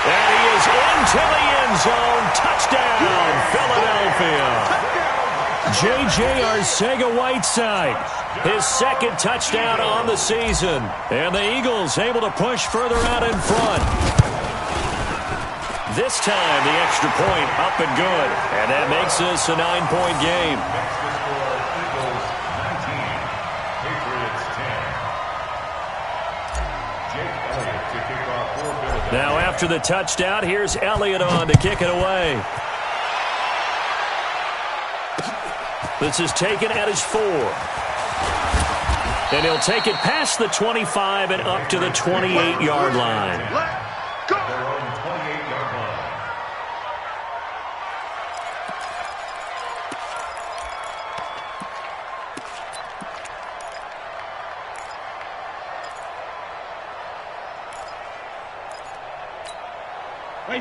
And he is into the end zone. Touchdown, Philadelphia. J.J. Arcega-Whiteside, his 2nd touchdown on the season. And the Eagles able to push further out in front. This time, the extra point up and good. And that makes this a 9-point game. Eagles 19, Patriots 10. Jake Elliott to kick off for Philadelphia. Now after the touchdown, here's Elliott on to kick it away. This is taken at his 4. And he'll take it past the 25 and up to the 28-yard line. Their own 28-yard line.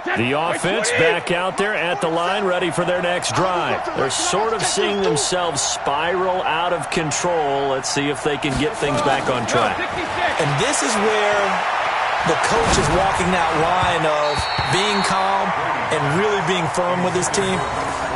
The offense back out there at the line, ready for their next drive. They're sort of seeing themselves spiral out of control. Let's see if they can get things back on track. And this is where the coach is walking that line of being calm and really being firm with his team.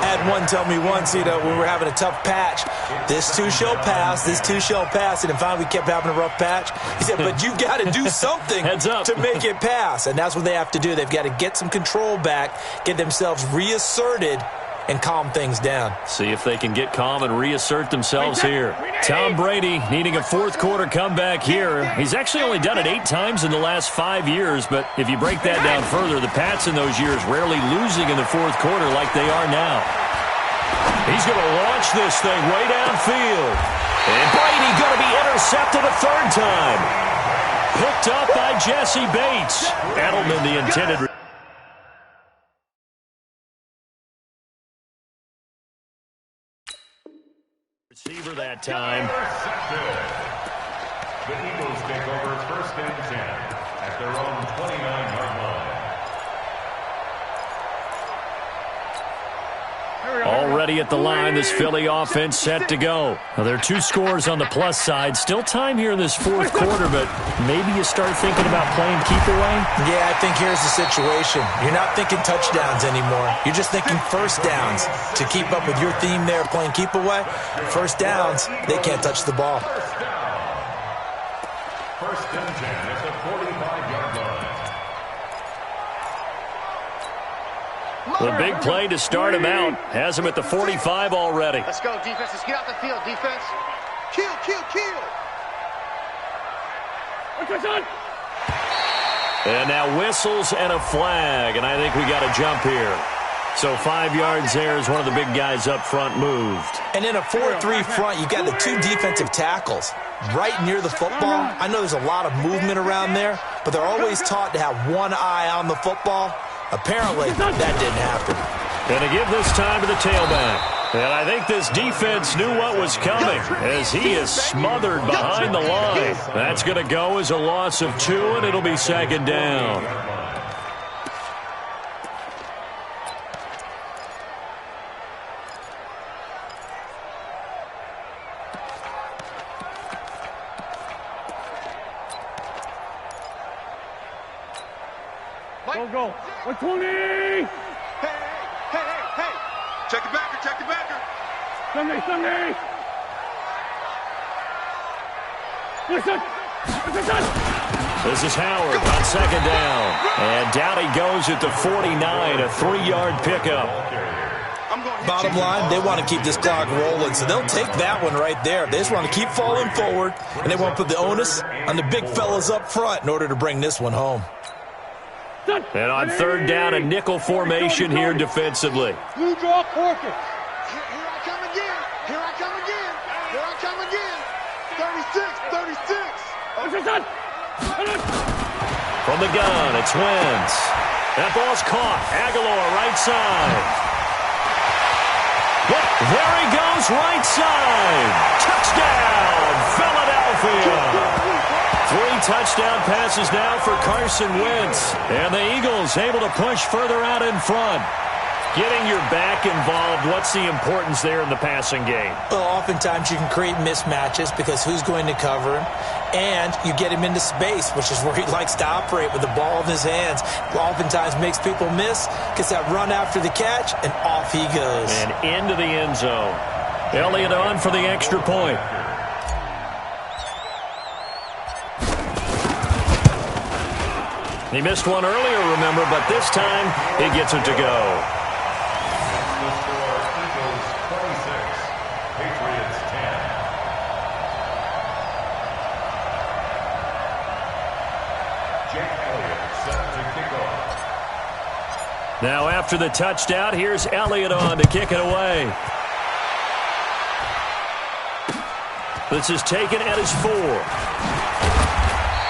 I had one tell me once, when we were having a tough patch, this too shall pass, this too shall pass, and finally we kept having a rough patch. He said, but you've got to do something to make it pass, and that's what they have to do. They've got to get some control back, get themselves reasserted, and calm things down. See if they can get calm and reassert themselves here. Tom Brady needing a fourth-quarter comeback here. He's actually only done it 8 times in the last 5 years, but if you break that down further, the Pats in those years rarely losing in the fourth quarter like they are now. He's going to launch this thing way downfield. And Brady going to be intercepted a third time. Picked up by Jesse Bates. Edelman, the intended receiver that time. The Eagles take over 1st and 10 at their own 29-yard line. Already at the line, this Philly offense set to go. Now, there are 2 scores on the plus side. Still time here in this fourth quarter, but maybe you start thinking about playing keep away? Yeah, I think here's the situation. You're not thinking touchdowns anymore. You're just thinking first downs. To keep up with your theme there, playing keep away, first downs, they can't touch the ball. First and 10 at the 45-yard line. The big play to start him out has him at the 45 already. Let's go, defense. Let's get out the field, defense. Kill, kill, kill. And now whistles and a flag, and I think we got a jump here. So 5 yards there as one of the big guys up front moved. And in a 4-3 front, you've got the 2 defensive tackles right near the football. I know there's a lot of movement around there, but they're always taught to have one eye on the football. Apparently, that didn't happen. Going to give this time to the tailback. And I think this defense knew what was coming as he is smothered behind the line. That's going to go as a loss of 2, and it'll be 2nd down. Go. 120. Hey. Check the backer, check the backer. Sunday. Listen. This is Howard on 2nd down. And down he goes at the 49, a 3-yard pickup. Bottom line, they want to keep this clock rolling, so they'll take that one right there. They just want to keep falling forward, and they want to put the onus on the big fellas up front in order to bring this one home. And on 3rd down, a nickel formation here defensively. Blue draw Corkins. Here I come again. Here I come again. 36. From the gun, it's Wentz. That ball's caught. Aguilar, right side. But there he goes, right side. Touchdown, Philadelphia. 3 touchdown passes now for Carson Wentz. And the Eagles able to push further out in front. Getting your back involved, what's the importance there in the passing game? Well, oftentimes you can create mismatches because who's going to cover him? And you get him into space, which is where he likes to operate with the ball in his hands. Oftentimes makes people miss, gets that run after the catch, and off he goes. And into the end zone. Elliott on for the extra point. He missed one earlier, remember, but this time he gets it to go. The score, Eagles 26, Patriots 10. Jake Elliott set to kick off. Now after the touchdown, here's Elliott on to kick it away. This is taken at his 4.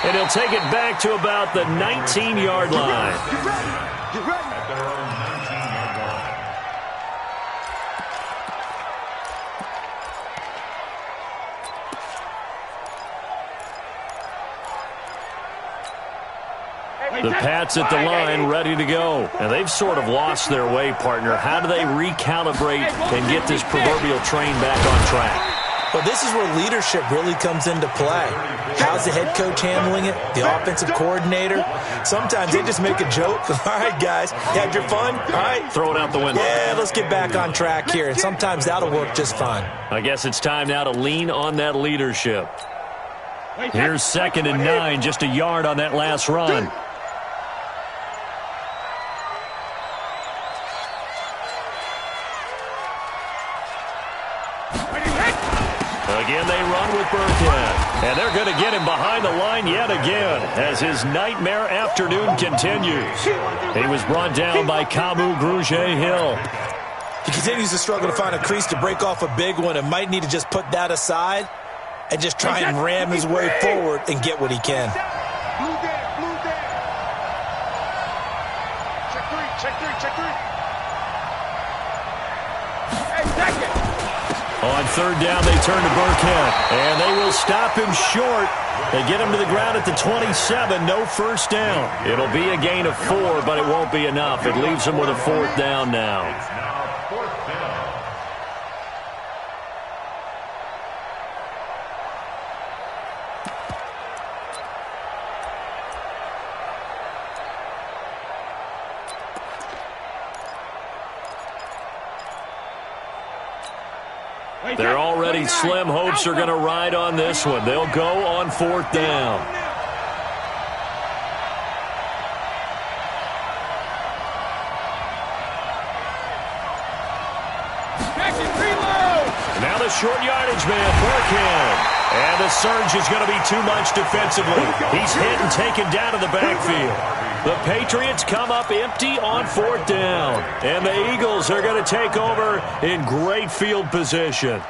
And he'll take it back to about the 19-yard line. At their own 19-yard line. The Pats at the line, ready to go. And they've sort of lost their way, partner. How do they recalibrate and get this proverbial train back on track? Well, this is where leadership really comes into play. How's the head coach handling it? The offensive coordinator? Sometimes they just make a joke. All right, guys, you had your fun? All right. Throw it out the window. Yeah, let's get back on track here. And sometimes that'll work just fine. I guess it's time now to lean on that leadership. Here's 2nd and 9, just a yard on that last run. Again, they run with Burkhead. And they're going to get him behind the line yet again as his nightmare afternoon continues. He was brought down by Kamu Grugier-Hill. He continues to struggle to find a crease to break off a big one and might need to just put that aside and just try and ram his way forward and get what he can. Blue there. Check three. Hey, second. On 3rd down, they turn to Burkhead, and they will stop him short. They get him to the ground at the 27, no first down. It'll be a gain of 4, but it won't be enough. It leaves them with a 4th down now. Their already slim hopes are going to ride on this one. They'll go on 4th down. Now the short yardage man, Burkhead. And the surge is going to be too much defensively. He's hit and taken down to the backfield. The Patriots come up empty on 4th down. And the Eagles are going to take over in great field position.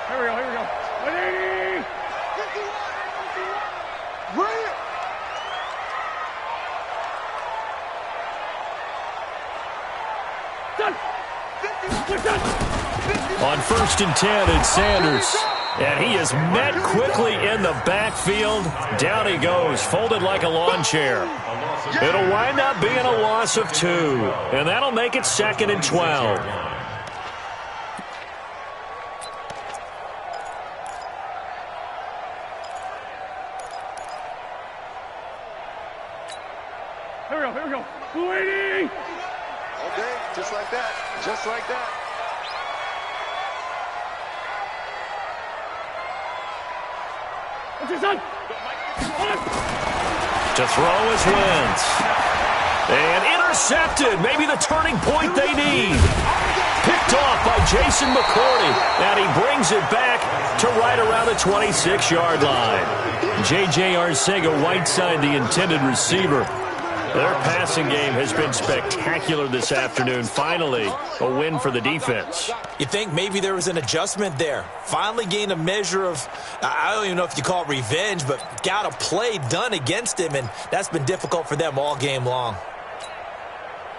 Here we go. 180. Right. Done. On 1st and 10, it's Sanders. And he is met quickly in the backfield. Down he goes, folded like a lawn chair. It'll wind up being a loss of 2. And that'll make it 2nd and 12. Here we go. 280. Okay, just like that. What's your son? To throw is Wentz. And intercepted. Maybe the turning point they need. Picked off by Jason McCourty. And he brings it back to right around the 26-yard line. J.J. Arcega-Whiteside, the intended receiver. Their passing game has been spectacular this afternoon. Finally, a win for the defense. You think maybe there was an adjustment there. Finally gained a measure of, I don't even know if you call it revenge, but got a play done against him, and that's been difficult for them all game long.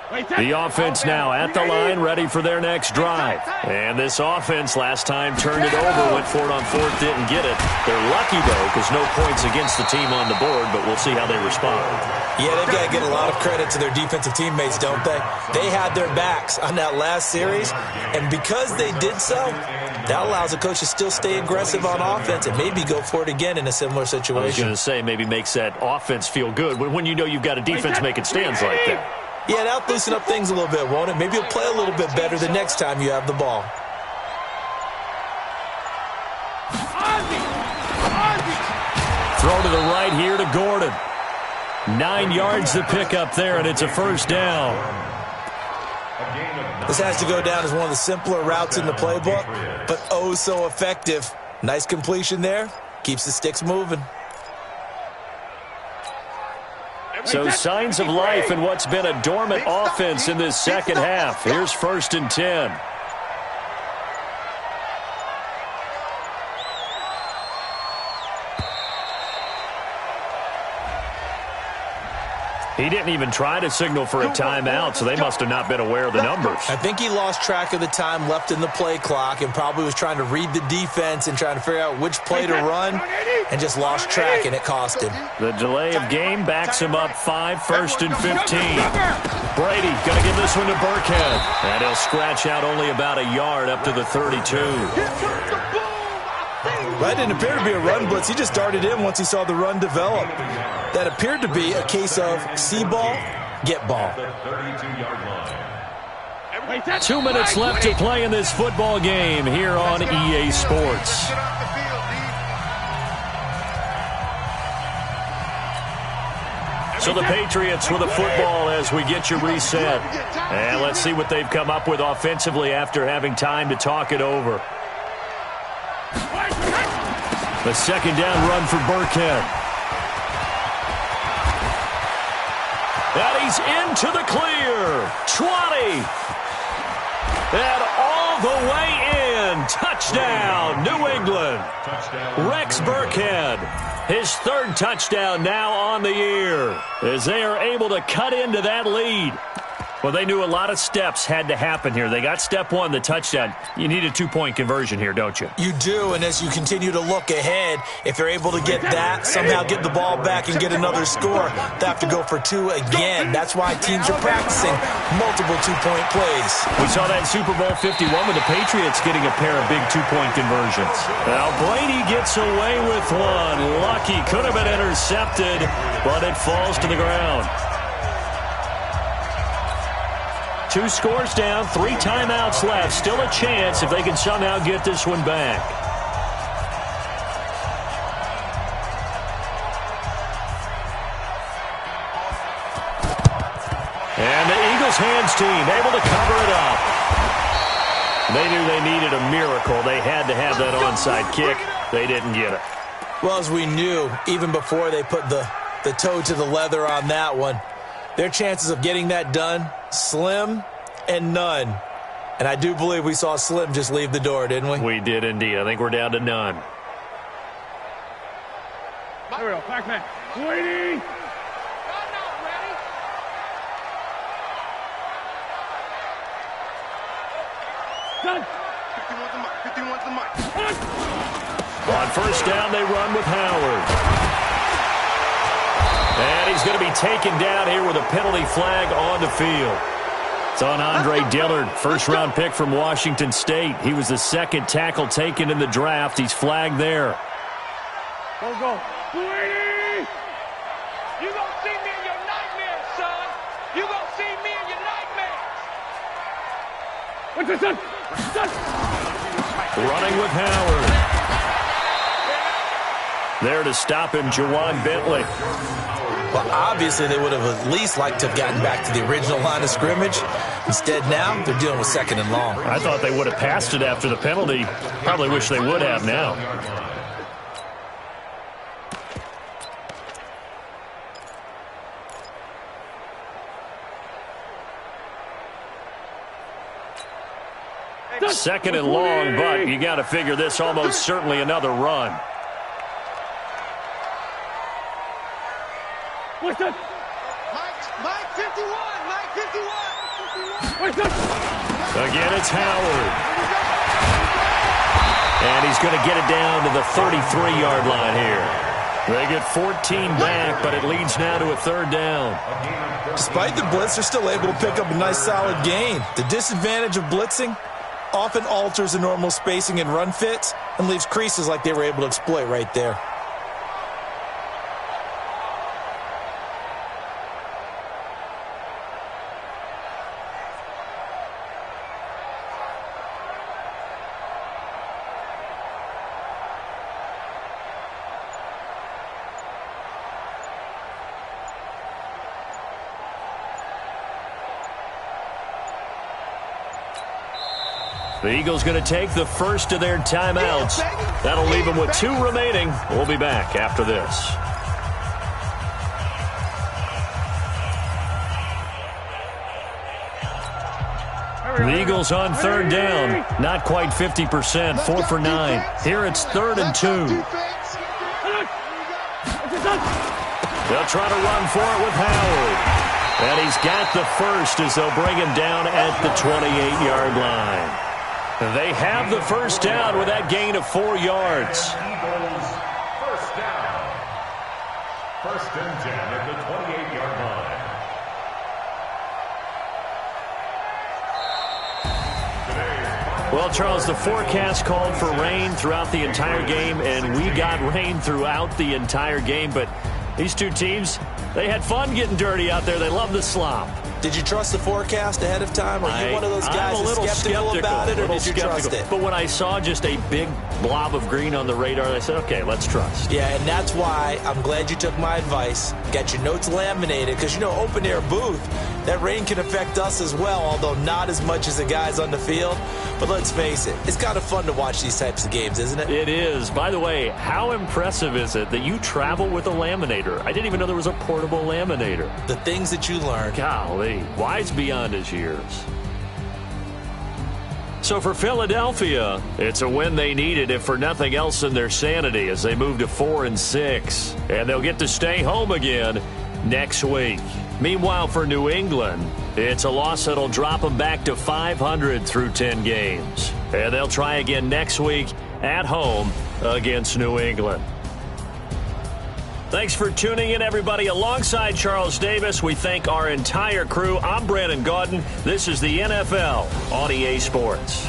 The offense now at the line, ready for their next drive. And this offense last time turned it over, went for it on 4th, didn't get it. They're lucky, though, because no points against the team on the board, but we'll see how they respond. Yeah, they've got to get a lot of credit to their defensive teammates, don't they? They had their backs on that last series, and because they did so, that allows the coach to still stay aggressive on offense and maybe go for it again in a similar situation. I was going to say, maybe makes that offense feel good when you know you've got a defense making stands like that. Yeah, that'll loosen up things a little bit, won't it? Maybe you'll play a little bit better the next time you have the ball. Throw to the right here to Gordon. 9 yards to pick up there, and it's a first down. This has to go down as one of the simpler routes in the playbook, but oh so effective. Nice completion there. Keeps the sticks moving. So signs of life in what's been a dormant offense in this second half. Here's 1st and 10. He didn't even try to signal for a timeout, so they must have not been aware of the numbers. I think he lost track of the time left in the play clock and probably was trying to read the defense and trying to figure out which play to run and just lost track, and it cost him. The delay of game backs him up 5, 1st and 15. Brady going to give this one to Burkhead. And he'll scratch out only about a yard up to the 32. That didn't appear to be a run blitz. He just darted in once he saw the run develop. That appeared to be a case of see ball, get ball. 2 minutes left to play in this football game here on EA Sports. So the Patriots with a football as we get you reset. And let's see what they've come up with offensively after having time to talk it over. The second down run for Burkhead. And he's into the clear. 20. And all the way in. Touchdown, New England. Rex Burkhead. His third touchdown now on the year as they are able to cut into that lead. Well, they knew a lot of steps had to happen here. They got step one, the touchdown. You need a two-point conversion here, don't you? You do, and as you continue to look ahead, if they're able to get that, somehow get the ball back and get another score, they have to go for two again. That's why teams are practicing multiple two-point plays. We saw that Super Bowl 51 with the Patriots getting a pair of big two-point conversions. Now, Brady gets away with one. Lucky, could have been intercepted, but it falls to the ground. 2 scores down, 3 timeouts left. Still a chance if they can somehow get this one back. And the Eagles hands team able to cover it up. They knew they needed a miracle. They had to have that onside kick. They didn't get it. Well, as we knew, even before they put the toe to the leather on that one, their chances of getting that done, slim and none. And I do believe we saw Slim just leave the door, didn't we? We did indeed. I think we're down to none. Here we go, Pac-Man. Waiting. Done. 51's the mic. On first down, they run with Howard. And he's going to be taken down here with a penalty flag on the field. It's on Andre Dillard, first-round pick from Washington State. He was the second tackle taken in the draft. He's flagged there. Go, go. Brady! You gonna see me in your nightmares, son. You gonna see me in your nightmares. What's this, son? Running with Howard. There to stop him, Jawan Bentley. Well, obviously they would have at least liked to have gotten back to the original line of scrimmage. Instead, now they're dealing with second and long. I thought they would have passed it after the penalty. Probably wish they would have now. Second and long, but you got to figure this almost certainly another run. What's that? Mike 51! Mike 51! What's that? Again, it's Howard. And he's going to get it down to the 33-yard line here. They get 14 back, but it leads now to a third down. Despite the blitz, they're still able to pick up a nice, solid gain. The disadvantage of blitzing often alters the normal spacing and run fits and leaves creases like they were able to exploit right there. The Eagles going to take the first of their timeouts. That'll leave them with 2 remaining. We'll be back after this. The Eagles on third down. Not quite 50%, 4 for 9. Here it's 3rd and 2. They'll try to run for it with Howard. And he's got the first as they'll bring him down at the 28-yard line. They have the first down with that gain of 4 yards. Eagles first down. First and 10 at the 28-yard line. Well, Charles, the forecast called for rain throughout the entire game, and we got rain throughout the entire game. But these two teams, they had fun getting dirty out there. They love the slop. Did you trust the forecast ahead of time? Are you one of those guys that's skeptical about it, or did you trust it? But when I saw just a big blob of green on the radar, I said, okay, let's trust. Yeah, and that's why I'm glad you took my advice. Got your notes laminated, because, you know, open-air booth, that rain can affect us as well, although not as much as the guys on the field. But let's face it, it's kind of fun to watch these types of games, isn't it? It is. By the way, how impressive is it that you travel with a laminator? I didn't even know there was a portable laminator. The things that you learn. Golly, wise beyond his years. So for Philadelphia, it's a win they needed, if for nothing else in their sanity, as they move to 4-6. And they'll get to stay home again next week. Meanwhile, for New England, it's a loss that'll drop them back to 500 through 10 games. And they'll try again next week at home against New England. Thanks for tuning in, everybody. Alongside Charles Davis, we thank our entire crew. I'm Brandon Gaudin. This is the NFL on EA Sports.